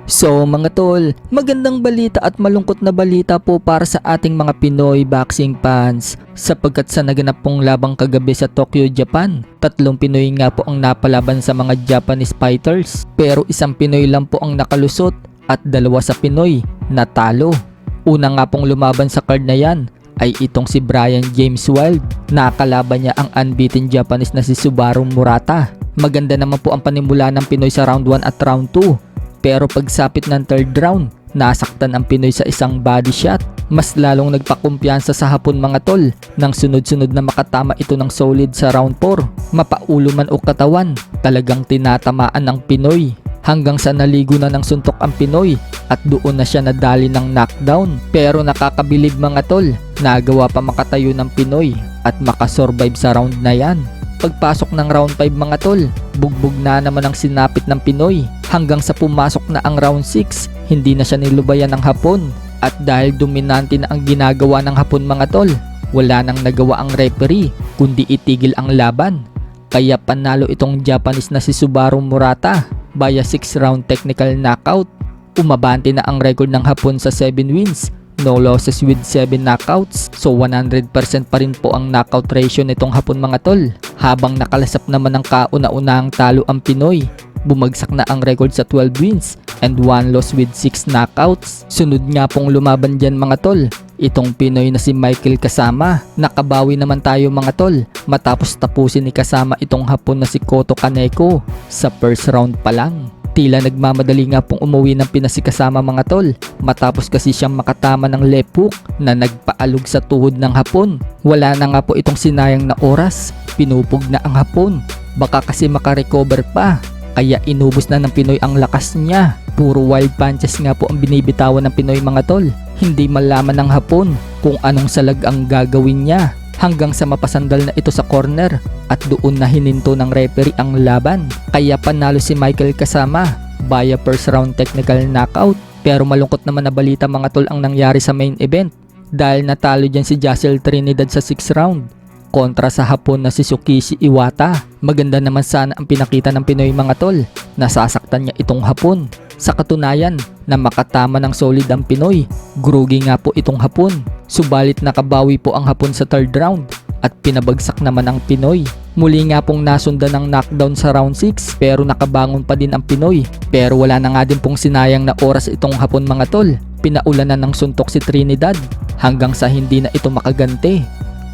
So mga tol, magandang balita at malungkot na balita po para sa ating mga Pinoy boxing fans sapagkat sa naganap pong labang kagabi sa Tokyo, Japan, 3 Pinoy nga po ang napalaban sa mga Japanese fighters pero isang Pinoy lang po ang nakalusot at 2 sa Pinoy natalo. Una nga pong lumaban sa card na yan ay itong si Brian James Wild. Nakalaban niya ang unbeaten Japanese na si Subaru Murata. Maganda naman po ang panimula ng Pinoy sa round 1 at round 2. Pero pagsapit ng 3rd round, nasaktan ang Pinoy sa isang body shot. Mas lalong nagpakumpiyansa sa Hapon mga tol nang sunod-sunod na makatama ito ng solid sa round 4. Mapaulo man o katawan, talagang tinatamaan ng Pinoy. Hanggang sa naligo na ng suntok ang Pinoy at doon na siya nadali ng knockdown. Pero nakakabilib mga tol, nagawa pa makatayo ng Pinoy at makasurvive sa round na yan. Pagpasok ng round 5 mga tol, bugbog na naman ang sinapit ng Pinoy. Hanggang sa pumasok na ang round 6, hindi na siya nilubayan ng Hapon. At dahil dominante na ang ginagawa ng Hapon mga tol, wala nang nagawa ang referee kundi itigil ang laban. Kaya panalo itong Japanese na si Subaru Murata via 6 round technical knockout. Umabante na ang record ng Hapon sa 7 wins, no losses with 7 knockouts. So 100% pa rin po ang knockout ratio nitong Hapon mga tol. Habang nakalasap naman ng kauna-unahang talo ang Pinoy, bumagsak na ang record sa 12 wins and 1 loss with 6 knockouts. Sunod nga pong lumaban dyan mga tol, itong Pinoy na si Michael Kasama. Nakabawi naman tayo mga tol matapos tapusin ni Kasama itong Hapon na si Koto Kaneko sa first round pa lang. Tila nagmamadali nga pong umuwi ng Pinas si Kasama mga tol matapos kasi siyang makatama ng left hook na nagpaalog sa tuhod ng Hapon. Wala na nga po itong sinayang na oras, pinupog na ang Hapon. Baka kasi makarecover pa, kaya inubos na ng Pinoy ang lakas niya. Puro wild punches nga po ang binibitawan ng Pinoy mga tol. Hindi malaman ng Hapon kung anong salag ang gagawin niya. Hanggang sa mapasandal na ito sa corner at doon na hininto ng referee ang laban. Kaya panalo si Michael Kasama via first round technical knockout. Pero malungkot naman na balita mga tol ang nangyari sa main event dahil natalo dyan si Jassel Trinidad sa 6th round kontra sa Hapon na si Tsukisi Iwata. Maganda naman sana ang pinakita ng Pinoy mga tol. Nasasaktan niya itong Hapon. Sa katunayan na makatama ng solid ang Pinoy, grugi nga po itong Hapon. Subalit nakabawi po ang Hapon sa 3rd round at pinabagsak naman ang Pinoy. Muli nga pong nasundan ng knockdown sa round 6 pero nakabangon pa din ang Pinoy. Pero wala na nga din pong sinayang na oras itong Hapon mga tol. Pinaulanan ng suntok si Trinidad hanggang sa hindi na ito makagante.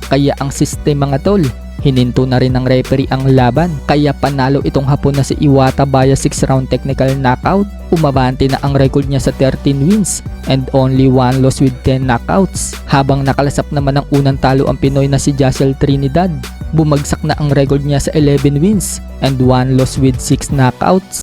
Kaya ang sistema mga tol, hininto na rin ng referee ang laban. Kaya panalo itong Hapon na si Iwata via 6 round technical knockout. Umabante na ang record niya sa 13 wins and only 1 loss with 10 knockouts. Habang nakalasap naman ng unang talo ang Pinoy na si Jassel Trinidad, bumagsak na ang record niya sa 11 wins and 1 loss with 6 knockouts.